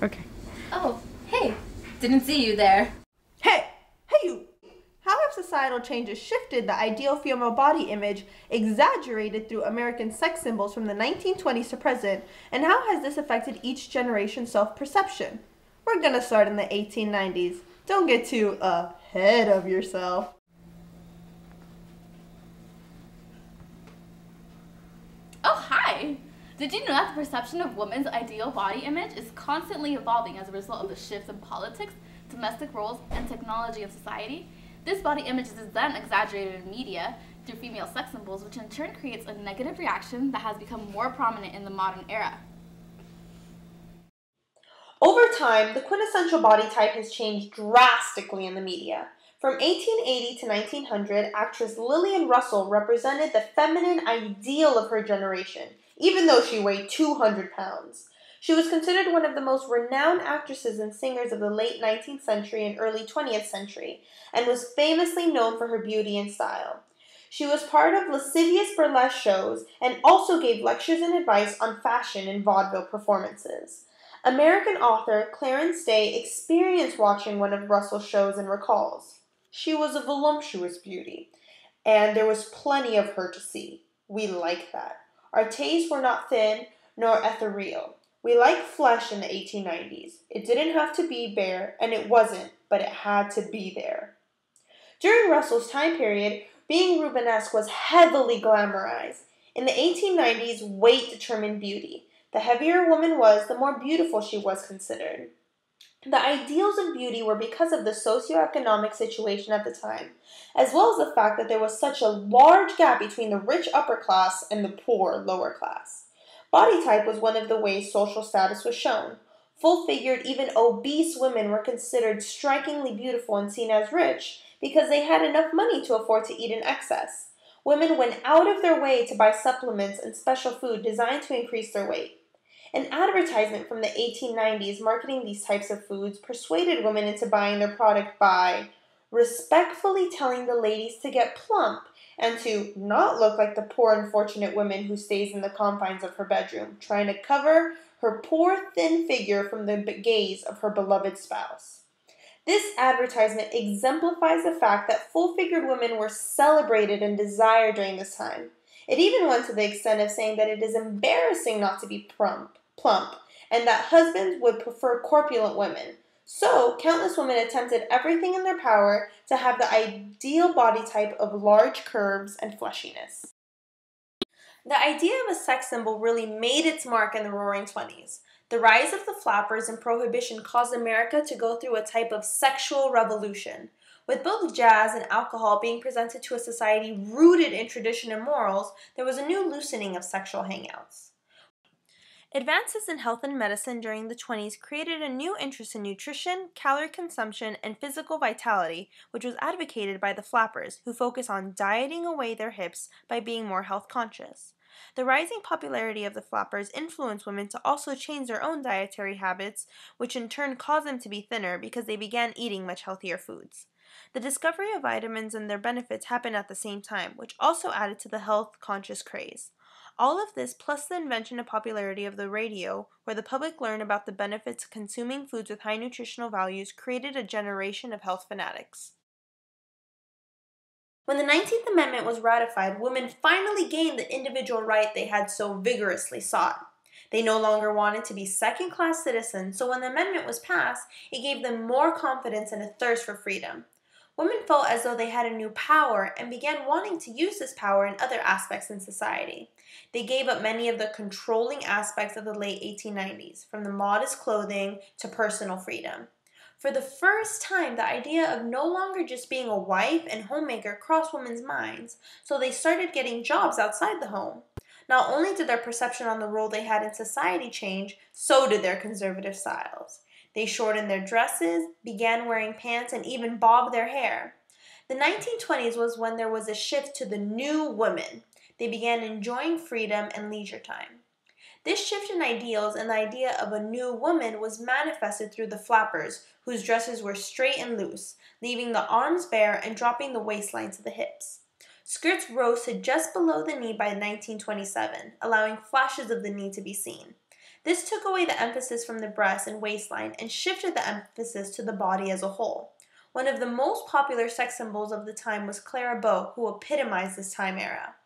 Okay. Oh, hey, didn't see you there. Hey! Hey you! How have societal changes shifted the ideal female body image exaggerated through American sex symbols from the 1920s to present, and how has this affected each generation's self-perception? We're gonna start in the 1890s. Don't get too ahead of yourself. Oh, hi! Did you know that the perception of women's ideal body image is constantly evolving as a result of the shifts in politics, domestic roles, and technology of society? This body image is then exaggerated in media through female sex symbols, which in turn creates a negative reaction that has become more prominent in the modern era. Over time, the quintessential body type has changed drastically in the media. From 1880 to 1900, actress Lillian Russell represented the feminine ideal of her generation, even though she weighed 200 pounds. She was considered one of the most renowned actresses and singers of the late 19th century and early 20th century, and was famously known for her beauty and style. She was part of lascivious burlesque shows and also gave lectures and advice on fashion in vaudeville performances. American author Clarence Day experienced watching one of Russell's shows and recalls. She was a voluptuous beauty, and there was plenty of her to see. We liked that. Our tastes were not thin nor ethereal. We liked flesh in the 1890s. It didn't have to be bare, and it wasn't, but it had to be there. During Russell's time period, being Rubenesque was heavily glamorized. In the 1890s, weight determined beauty. The heavier a woman was, the more beautiful she was considered. The ideals of beauty were because of the socioeconomic situation at the time, as well as the fact that there was such a large gap between the rich upper class and the poor lower class. Body type was one of the ways social status was shown. Full-figured, even obese women were considered strikingly beautiful and seen as rich because they had enough money to afford to eat in excess. Women went out of their way to buy supplements and special food designed to increase their weight. An advertisement from the 1890s marketing these types of foods persuaded women into buying their product by respectfully telling the ladies to get plump and to not look like the poor unfortunate woman who stays in the confines of her bedroom, trying to cover her poor thin figure from the gaze of her beloved spouse. This advertisement exemplifies the fact that full-figured women were celebrated and desired during this time. It even went to the extent of saying that it is embarrassing not to be plump, and that husbands would prefer corpulent women. So, countless women attempted everything in their power to have the ideal body type of large curves and fleshiness. The idea of a sex symbol really made its mark in the Roaring Twenties. The rise of the flappers and prohibition caused America to go through a type of sexual revolution. With both jazz and alcohol being presented to a society rooted in tradition and morals, there was a new loosening of sexual hangouts. Advances in health and medicine during the 20s created a new interest in nutrition, calorie consumption, and physical vitality, which was advocated by the flappers, who focus on dieting away their hips by being more health conscious. The rising popularity of the flappers influenced women to also change their own dietary habits, which in turn caused them to be thinner because they began eating much healthier foods. The discovery of vitamins and their benefits happened at the same time, which also added to the health-conscious craze. All of this, plus the invention and popularity of the radio, where the public learned about the benefits of consuming foods with high nutritional values, created a generation of health fanatics. When the 19th Amendment was ratified, women finally gained the individual right they had so vigorously sought. They no longer wanted to be second-class citizens, so when the amendment was passed, it gave them more confidence and a thirst for freedom. Women felt as though they had a new power and began wanting to use this power in other aspects in society. They gave up many of the controlling aspects of the late 1890s, from the modest clothing to personal freedom. For the first time, the idea of no longer just being a wife and homemaker crossed women's minds, so they started getting jobs outside the home. Not only did their perception on the role they had in society change, so did their conservative styles. They shortened their dresses, began wearing pants, and even bobbed their hair. The 1920s was when there was a shift to the new woman. They began enjoying freedom and leisure time. This shift in ideals and the idea of a new woman was manifested through the flappers, whose dresses were straight and loose, leaving the arms bare and dropping the waistline to the hips. Skirts rose to just below the knee by 1927, allowing flashes of the knee to be seen. This took away the emphasis from the breast and waistline and shifted the emphasis to the body as a whole. One of the most popular sex symbols of the time was Clara Bow, who epitomized this time era.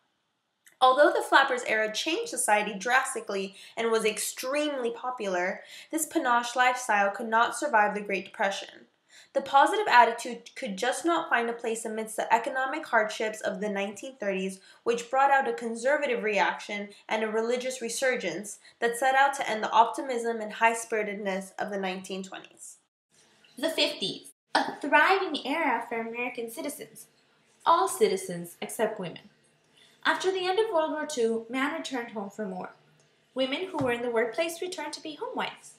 Although the flappers era changed society drastically and was extremely popular, this panache lifestyle could not survive the Great Depression. The positive attitude could just not find a place amidst the economic hardships of the 1930s, which brought out a conservative reaction and a religious resurgence that set out to end the optimism and high-spiritedness of the 1920s. The 50s, a thriving era for American citizens. All citizens except women. After the end of World War II, men returned home from war. Women who were in the workplace returned to be homewives.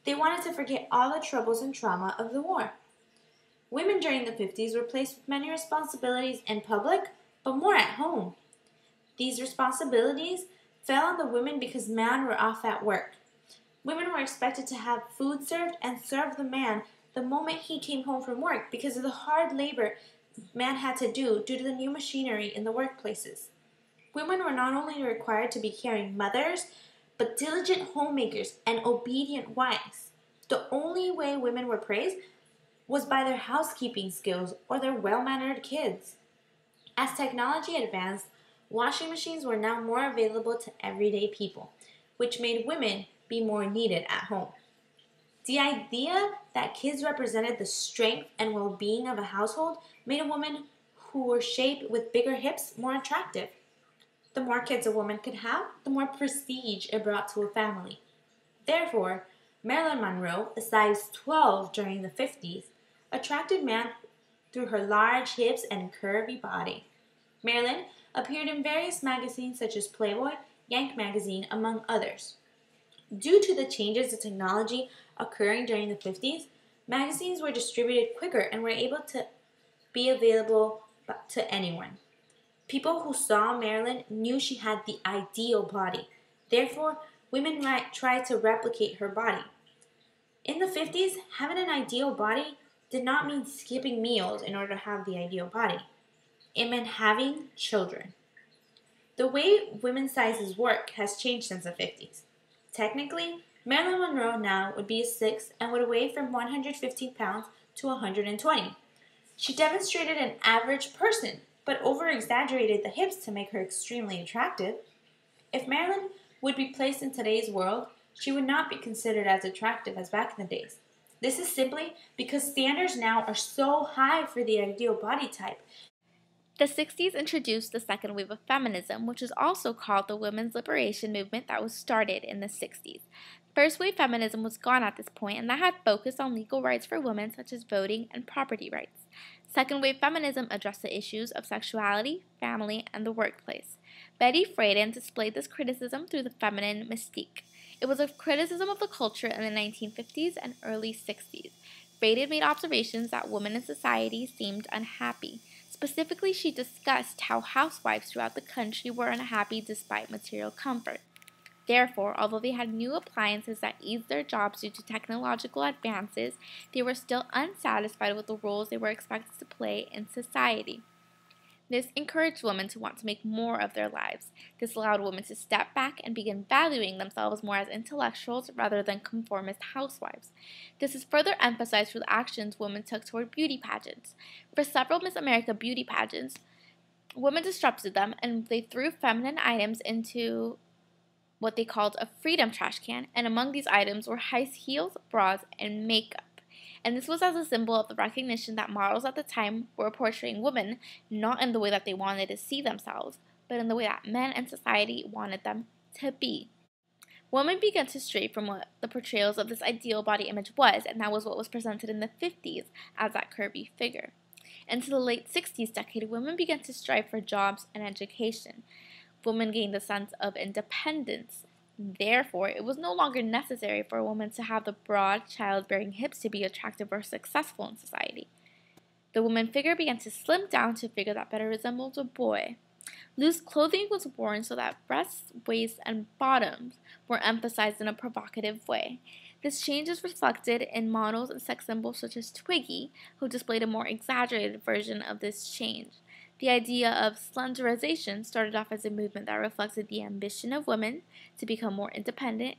They wanted to forget all the troubles and trauma of the war. Women during the 50s were placed with many responsibilities in public, but more at home. These responsibilities fell on the women because men were off at work. Women were expected to have food served and serve the man the moment he came home from work because of the hard labor men had to do due to the new machinery in the workplaces. Women were not only required to be caring mothers, but diligent homemakers and obedient wives. The only way women were praised was by their housekeeping skills or their well-mannered kids. As technology advanced, washing machines were now more available to everyday people, which made women be more needed at home. The idea that kids represented the strength and well-being of a household made a woman who were shaped with bigger hips more attractive. The more kids a woman could have, the more prestige it brought to a family. Therefore, Marilyn Monroe, a size 12 during the 50s, attracted men through her large hips and curvy body. Marilyn appeared in various magazines such as Playboy, Yank magazine, among others. Due to the changes in technology occurring during the 50s, magazines were distributed quicker and were able to be available to anyone. People who saw Marilyn knew she had the ideal body. Therefore, women might try to replicate her body. In the 50s, having an ideal body did not mean skipping meals in order to have the ideal body. It meant having children. The way women's sizes work has changed since the 50s. Technically, Marilyn Monroe now would be a 6 and would weigh from 115 pounds to 120. She demonstrated an average person, but over-exaggerated the hips to make her extremely attractive. If Marilyn would be placed in today's world, she would not be considered as attractive as back in the days. This is simply because standards now are so high for the ideal body type. The 60s introduced the second wave of feminism, which is also called the women's liberation movement that was started in the 60s. First wave feminism was gone at this point, and that had focused on legal rights for women such as voting and property rights. Second wave feminism addressed the issues of sexuality, family, and the workplace. Betty Friedan displayed this criticism through the feminine mystique. It was a criticism of the culture in the 1950s and early 60s. Friedan made observations that women in society seemed unhappy. Specifically, she discussed how housewives throughout the country were unhappy despite material comfort. Therefore, although they had new appliances that eased their jobs due to technological advances, they were still unsatisfied with the roles they were expected to play in society. This encouraged women to want to make more of their lives. This allowed women to step back and begin valuing themselves more as intellectuals rather than conformist housewives. This is further emphasized through the actions women took toward beauty pageants. For several Miss America beauty pageants, women disrupted them and they threw feminine items into what they called a freedom trash can, and among these items were high heels, bras, and makeup. And this was as a symbol of the recognition that models at the time were portraying women not in the way that they wanted to see themselves, but in the way that men and society wanted them to be. Women began to stray from what the portrayals of this ideal body image was, and that was what was presented in the 50s as that curvy figure. Into the late 60s decade, women began to strive for jobs and education. Women gained a sense of independence. Therefore, it was no longer necessary for a woman to have the broad, childbearing hips to be attractive or successful in society. The woman figure began to slim down to a figure that better resembled a boy. Loose clothing was worn so that breasts, waists, and bottoms were emphasized in a provocative way. This change is reflected in models and sex symbols such as Twiggy, who displayed a more exaggerated version of this change. The idea of slenderization started off as a movement that reflected the ambition of women to become more independent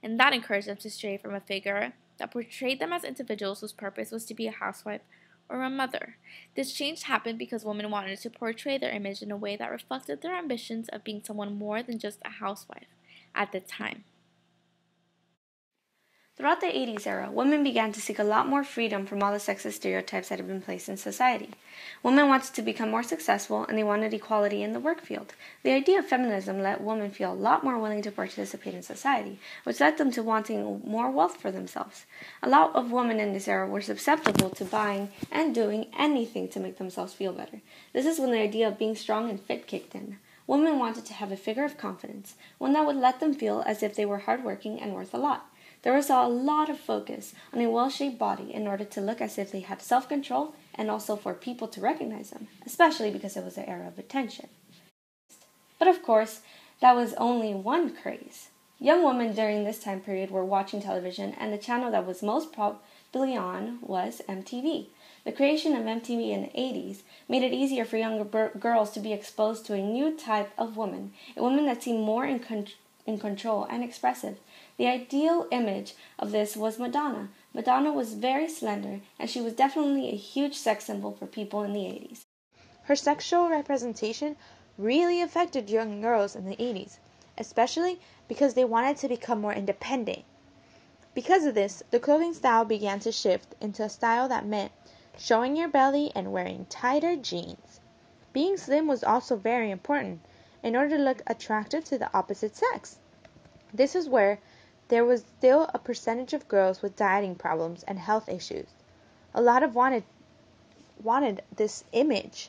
and that encouraged them to stray from a figure that portrayed them as individuals whose purpose was to be a housewife or a mother. This change happened because women wanted to portray their image in a way that reflected their ambitions of being someone more than just a housewife at the time. Throughout the 80s era, women began to seek a lot more freedom from all the sexist stereotypes that had been placed in society. Women wanted to become more successful, and they wanted equality in the work field. The idea of feminism let women feel a lot more willing to participate in society, which led them to wanting more wealth for themselves. A lot of women in this era were susceptible to buying and doing anything to make themselves feel better. This is when the idea of being strong and fit kicked in. Women wanted to have a figure of confidence, one that would let them feel as if they were hardworking and worth a lot. There was a lot of focus on a well-shaped body in order to look as if they had self-control and also for people to recognize them, especially because it was an era of attention. But of course, that was only one craze. Young women during this time period were watching television, and the channel that was most probably on was MTV. The creation of MTV in the 80s made it easier for younger girls to be exposed to a new type of woman, a woman that seemed more in control and expressive. The ideal image of this was Madonna. Madonna was very slender, and she was definitely a huge sex symbol for people in the 80s. Her sexual representation really affected young girls in the 80s, especially because they wanted to become more independent. Because of this, the clothing style began to shift into a style that meant showing your belly and wearing tighter jeans. Being slim was also very important in order to look attractive to the opposite sex. This is where there was still a percentage of girls with dieting problems and health issues. A lot of wanted this image,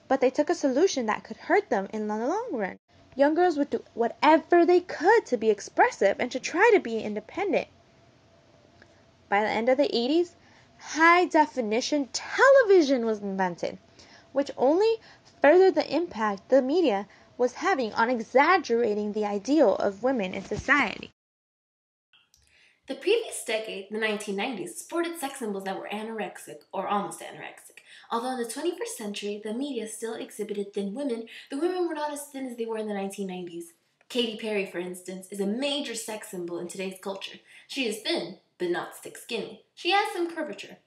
but they took a solution that could hurt them in the long run. Young girls would do whatever they could to be expressive and to try to be independent. By the end of the 80s, high-definition television was invented, which only furthered the impact the media was having on exaggerating the ideal of women in society. The previous decade, the 1990s, sported sex symbols that were anorexic or almost anorexic. Although in the 21st century, the media still exhibited thin women, the women were not as thin as they were in the 1990s. Katy Perry, for instance, is a major sex symbol in today's culture. She is thin, but not stick skinny. She has some curvature.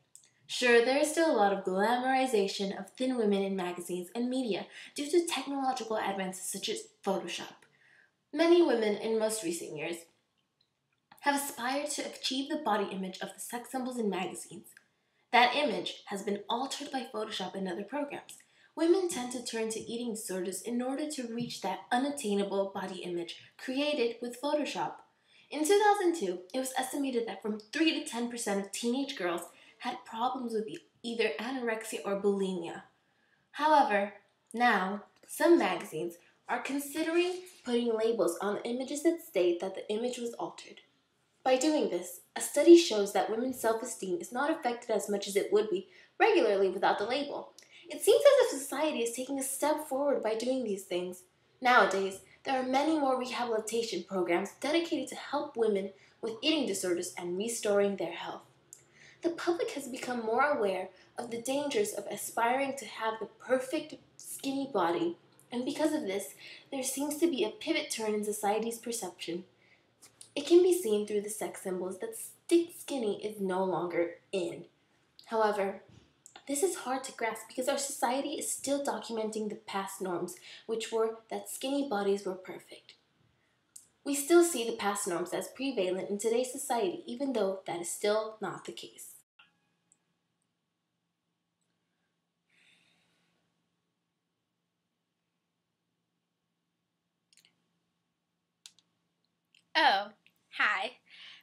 Sure, there is still a lot of glamorization of thin women in magazines and media due to technological advances such as Photoshop. Many women in most recent years have aspired to achieve the body image of the sex symbols in magazines. That image has been altered by Photoshop and other programs. Women tend to turn to eating disorders in order to reach that unattainable body image created with Photoshop. In 2002, it was estimated that from 3 to 10% of teenage girls had problems with either anorexia or bulimia. However, now, some magazines are considering putting labels on the images that state that the image was altered. By doing this, a study shows that women's self-esteem is not affected as much as it would be regularly without the label. It seems as if society is taking a step forward by doing these things. Nowadays, there are many more rehabilitation programs dedicated to help women with eating disorders and restoring their health. The public has become more aware of the dangers of aspiring to have the perfect skinny body, and because of this, there seems to be a pivot turn in society's perception. It can be seen through the sex symbols that stick skinny is no longer in. However, this is hard to grasp because our society is still documenting the past norms, which were that skinny bodies were perfect. We still see the past norms as prevalent in today's society, even though that is still not the case. Oh, hi.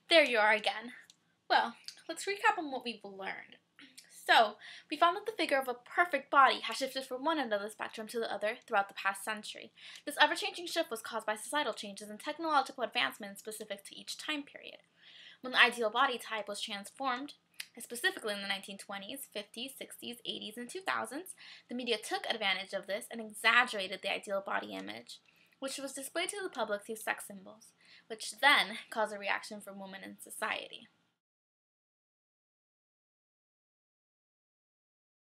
There you are again. Well, let's recap on what we've learned. So, we found that the figure of a perfect body has shifted from one end of the spectrum to the other throughout the past century. This ever-changing shift was caused by societal changes and technological advancements specific to each time period. When the ideal body type was transformed, specifically in the 1920s, 50s, 60s, 80s, and 2000s, the media took advantage of this and exaggerated the ideal body image, which was displayed to the public through sex symbols, which then caused a reaction from women in society.